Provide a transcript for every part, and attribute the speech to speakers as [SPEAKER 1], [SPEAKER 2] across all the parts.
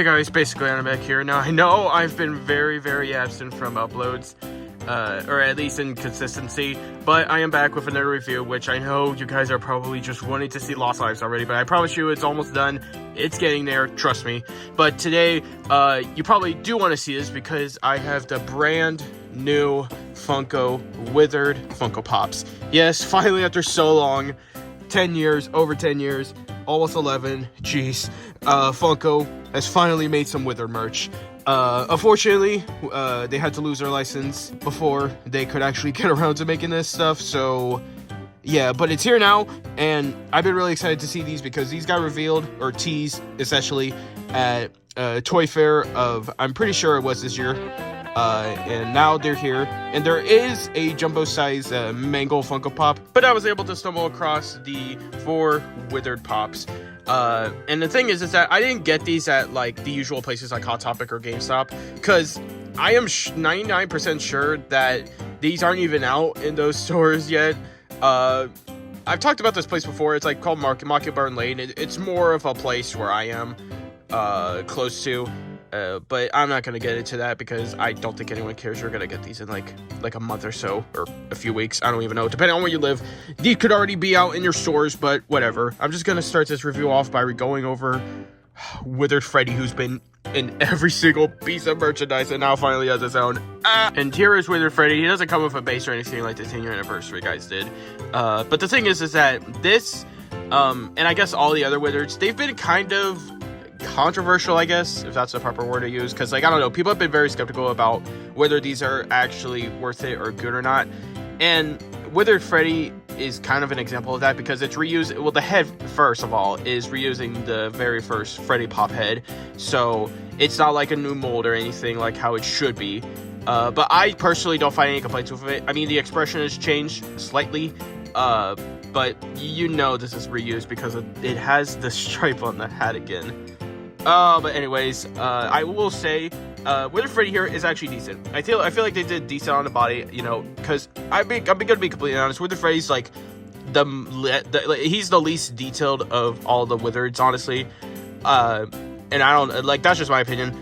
[SPEAKER 1] Hey guys, basically I'm back here. Now I know I've been very absent from uploads, or at least in consistency, but I am back with another review, which I know you guys are probably just wanting to see Lost Lives already, but I promise you it's almost done. It's getting there, trust me. But today, you probably do want to see this because I have the brand new Funko Withered Funko Pops. Yes, finally after so long, 10 years, over 10 years, almost 11, jeez, Funko has finally made some Withered merch. Unfortunately, they had to lose their license before they could actually get around to making this stuff, so yeah, but it's here now, and I've been really excited to see these because these got revealed, or teased, essentially, at Toy Fair of, I'm pretty sure it was this year, and now they're here, and there is a jumbo-size mango Funko Pop, but I was able to stumble across the 4 Withered Pops. And the thing is that I didn't get these at, like, the usual places like Hot Topic or GameStop, because I am 99% sure that these aren't even out in those stores yet. I've talked about this place before. It's, like, called Mockingbird Lane. It's more of a place where I am, close to, but I'm not gonna get into that because I don't think anyone cares. You're gonna get these in like a month or so, or a few weeks. I don't even know. Depending on where you live, these could already be out in your stores, but whatever. I'm just gonna start this review off by going over Withered Freddy, who's been in every single piece of merchandise and now finally has his own. And here is Withered Freddy. He doesn't come with a base or anything like the 10-year anniversary guys did. But the thing is that this, and I guess all the other Withereds, they've been kind of controversial, I guess, if that's the proper word to use, because, like, I don't know, people have been very skeptical about whether these are actually worth it or good or not, and Withered Freddy is kind of an example of that because it's reused. Well, the head, first of all, is reusing the very first Freddy Pop head, so it's not like a new mold or anything like how it should be, but I personally don't find any complaints with it. I mean, the expression has changed slightly, but you know this is reused because it has the stripe on the hat again. But anyways, I will say, Withered Freddy here is actually decent. I feel like they did decent on the body, you know, because I'm gonna be completely honest. Withered Freddy's like he's the least detailed of all the Withereds, honestly. And I don't like, that's just my opinion.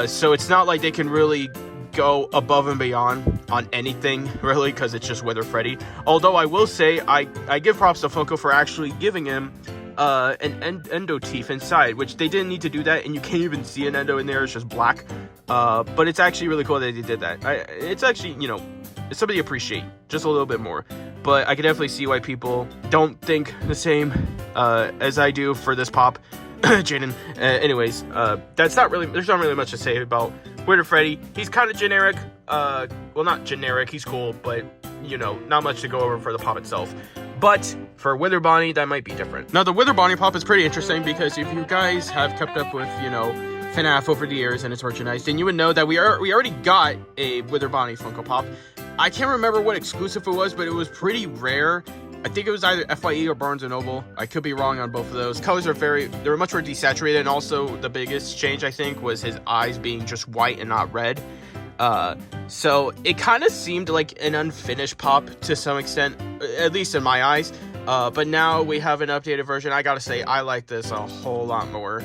[SPEAKER 1] So it's not like they can really go above and beyond on anything really, because it's just Withered Freddy. Although I will say I give props to Funko for actually giving him an endo teeth inside, which they didn't need to do that, and you can't even see an endo in there. It's just black, but it's actually really cool that they did that. It's actually, you know, it's something to appreciate just a little bit more, but I can definitely see why people don't think the same as I do for this pop. Jaden. Anyways, there's not really much to say about Withered Freddy. He's kind of generic. Well, not generic, he's cool, but, you know, not much to go over for the pop itself. But for Withered Bonnie, that might be different. Now, the Withered Bonnie pop is pretty interesting because if you guys have kept up with, you know, FNAF over the years and its merchandise, then you would know that we already got a Withered Bonnie Funko Pop. I can't remember what exclusive it was, but it was pretty rare. I think it was either FYE or Barnes & Noble. I could be wrong on both of those. Colors they were much more desaturated, and also the biggest change, I think, was his eyes being just white and not red. So it kind of seemed like an unfinished pop to some extent, at least in my eyes. But now we have an updated version. I gotta say, I like this a whole lot more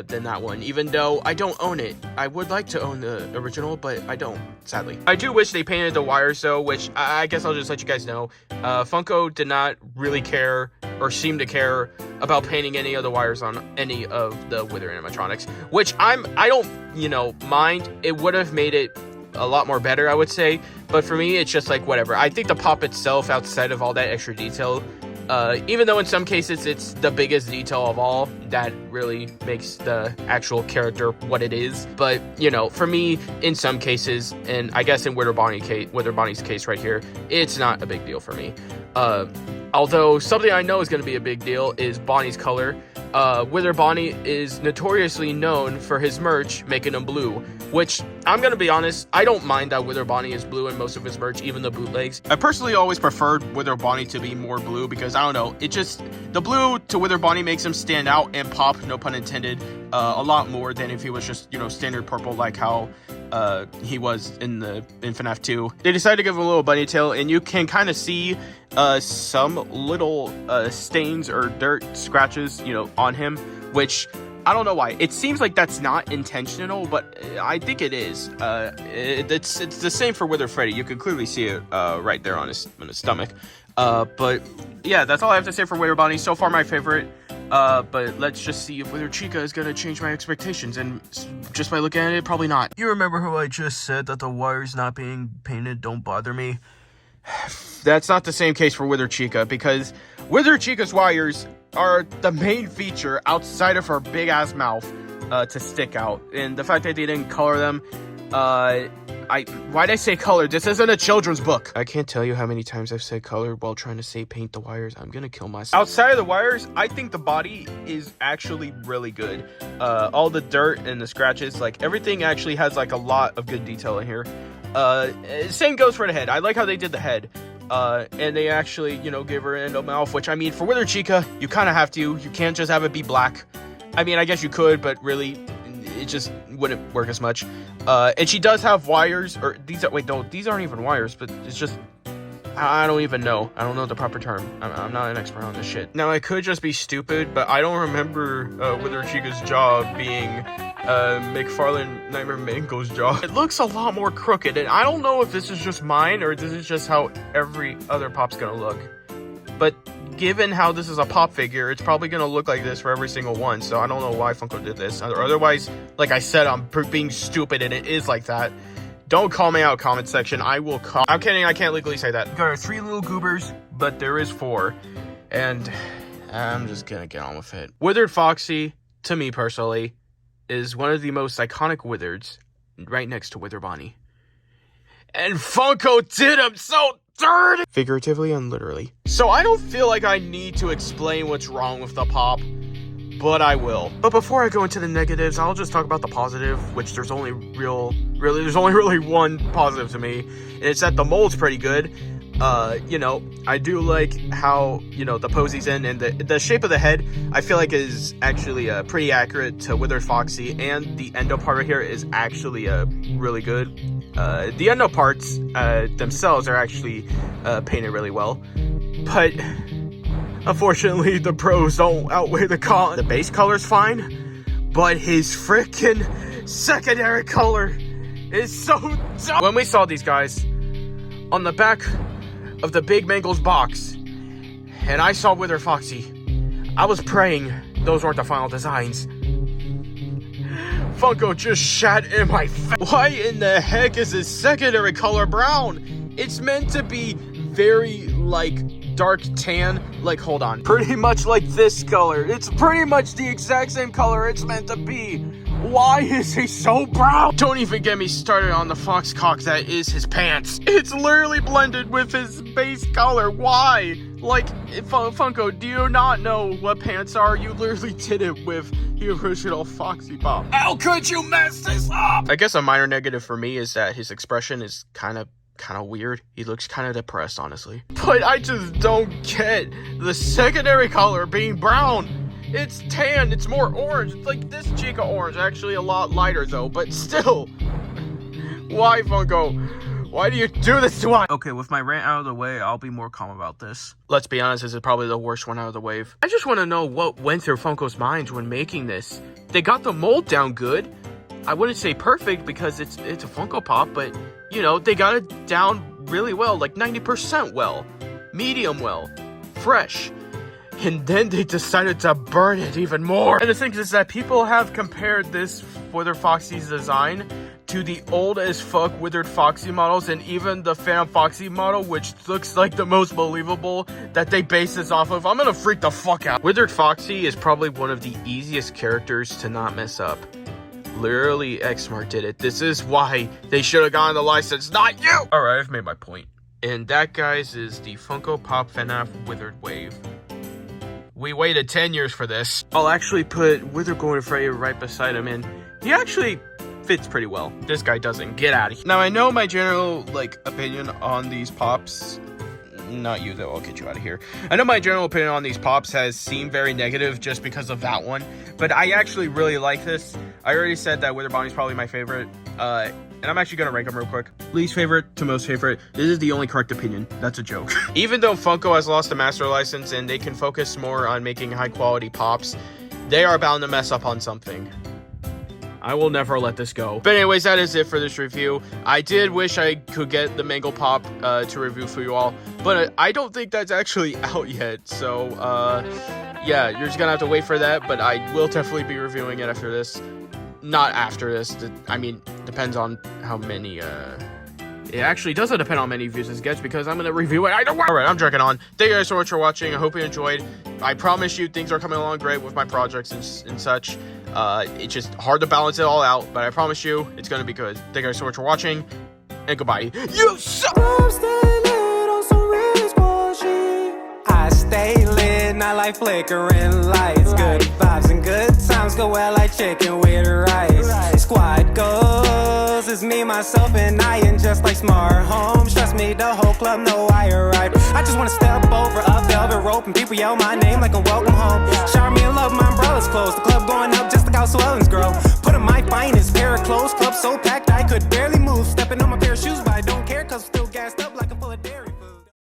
[SPEAKER 1] than that one, even though I don't own it. I would like to own the original, but I don't, sadly. I do wish they painted the wires though, which I guess I'll just let you guys know. Funko did not really care or seem to care about painting any of the wires on any of the Withered animatronics, which I don't, you know, mind. It would have made it a lot more better, I would say, but for me, it's just like whatever. I think the pop itself, outside of all that extra detail, even though in some cases it's the biggest detail of all, that really makes the actual character what it is. But, you know, for me, in some cases, and I guess in Withered Bonnie's case right here, it's not a big deal for me. Although something I know is going to be a big deal is Bonnie's color. Withered Bonnie is notoriously known for his merch making him blue, which, I'm gonna be honest, I don't mind that Withered Bonnie is blue in most of his merch, even the bootlegs. I personally always preferred Withered Bonnie to be more blue because, I don't know, it just, the blue to Withered Bonnie makes him stand out and pop, no pun intended, a lot more than if he was just, you know, standard purple like how he was in FNAF 2. They decided to give him a little bunny tail, and you can kind of see some little stains or dirt scratches, you know, on him, which I don't know why. It seems like that's not intentional, but I think it is. It's the same for Withered Freddy. You can clearly see it right there on his stomach. But yeah, that's all I have to say for Withered Bonnie. So far, my favorite. But let's just see if Withered Chica is gonna change my expectations. And just by looking at it, probably not. You remember how I just said that the wires not being painted don't bother me? That's not the same case for Withered Chica, because Withered Chica's wires are the main feature outside of her big ass mouth to stick out, and the fact that they didn't color them, why'd I say color? This isn't a children's book. I can't tell you how many times I've said color while trying to say paint the wires. I'm gonna kill myself. Outside of the wires, I think the body is actually really good. All the dirt and the scratches, like everything actually has like a lot of good detail in here. Same goes for the head. I like how they did the head. And they actually, you know, give her an endo mouth, which, I mean, for Withered Chica, you kind of have to. You can't just have it be black. I mean, I guess you could, but really, it just wouldn't work as much. And she does have wires, or these are, wait, no, these aren't even wires, but it's just, I don't even know. I don't know the proper term. I'm not an expert on this shit. Now, I could just be stupid, but I don't remember Withered Chica's jaw being McFarlane Nightmare Mango's jaw. It looks a lot more crooked, and I don't know if this is just mine or this is just how every other pop's gonna look. But given how this is a pop figure, it's probably gonna look like this for every single one, so I don't know why Funko did this. Otherwise, like I said, I'm being stupid and it is like that. Don't call me out, comment section. I will call. I'm kidding, I can't legally say that. There are 3 little goobers, but there is 4. And I'm just gonna get on with it. Withered Foxy, to me personally, is one of the most iconic Withereds, right next to Withered Bonnie. And Funko did him so dirty! Figuratively and literally. So I don't feel like I need to explain what's wrong with the pop, but I will. But before I go into the negatives, I'll just talk about the positive, which there's only really one positive to me, and it's that the mold's pretty good. You know, I do like how, you know, the pose he's in, and the shape of the head, I feel like is actually pretty accurate to Withered Foxy, and the endo part right here is actually really good. The endo parts themselves are actually painted really well, but unfortunately the pros don't outweigh the cons. The base color's fine, but his freaking secondary color is so dumb. When we saw these guys on the back of the Big Mangles box, and I saw Withered Foxy, I was praying those weren't the final designs. Funko just shat in my face. Why in the heck is his secondary color brown? It's meant to be very, like, dark tan. Like, hold on. Pretty much like this color. It's pretty much the exact same color it's meant to be. Why is he so brown? Don't even get me started on the fox cock that is his pants. It's literally blended with his base color. Why? Like, Funko, do you not know what pants are? You literally did it with the original Foxy Pop. How could you mess this up? I guess a minor negative for me is that his expression is kind of weird. He looks kind of depressed, honestly. But I just don't get the secondary color being brown. It's tan, it's more orange. It's like this Chica orange, actually a lot lighter though, but still. Why, Funko? Why do you do this to us? Okay, with my rant out of the way, I'll be more calm about this. Let's be honest, this is probably the worst one out of the wave. I just want to know what went through Funko's minds when making this. They got the mold down good. I wouldn't say perfect because it's a Funko Pop, but, you know, they got it down really well, like 90% well, medium well, fresh. And then they decided to burn it even more. And the thing is that people have compared this Withered Foxy's design to the old as fuck Withered Foxy models, and even the FNAF Foxy model, which looks like the most believable that they base this off of. I'm gonna freak the fuck out. Withered Foxy is probably one of the easiest characters to not mess up. Literally, Xmart did it. This is why they should have gotten the license, not you! Alright, I've made my point. And that, guys, is the Funko Pop FNAF Withered Wave. We waited 10 years for this. I'll actually put Withered Freddy right beside him, and he actually fits pretty well. This guy doesn't. Get out of here. Now, I know my general, opinion on these pops. Not you, though. I'll get you out of here. I know my general opinion on these pops has seemed very negative just because of that one, but I actually really like this. I already said that Withered Bonnie's probably my favorite, and I'm actually gonna rank them real quick. Least favorite to most favorite. This is the only correct opinion. That's a joke. Even though Funko has lost the master license and they can focus more on making high quality pops, they are bound to mess up on something. I will never let this go. But anyways, that is it for this review. I did wish I could get the Mango Pop to review for you all, but I don't think that's actually out yet. So, yeah, you're just gonna have to wait for that, but I will definitely be reviewing it after this. Not after this. I mean, depends on how many, it actually doesn't depend on how many views this gets, because I'm gonna review it. Alright, I'm drinking on. Thank you guys so much for watching. I hope you enjoyed. I promise you things are coming along great with my projects and such. It's just hard to balance it all out, but I promise you it's gonna be good. Thank you guys so much for watching, and goodbye. You suck!
[SPEAKER 2] I stay lit, not like flickering lights. Good vibes and good times go well like chicken with rice. Squad goes, it's me, myself, and I, and just like smart homes. Trust me, the whole club know I arrived. I just wanna step over a velvet rope and people yell my name like a welcome home. Shower me in love, my umbrella's closed. The club going up just like how swellings grow. Put on my finest pair of clothes, club so packed I could barely move. Stepping on my pair of shoes, but I don't care, cause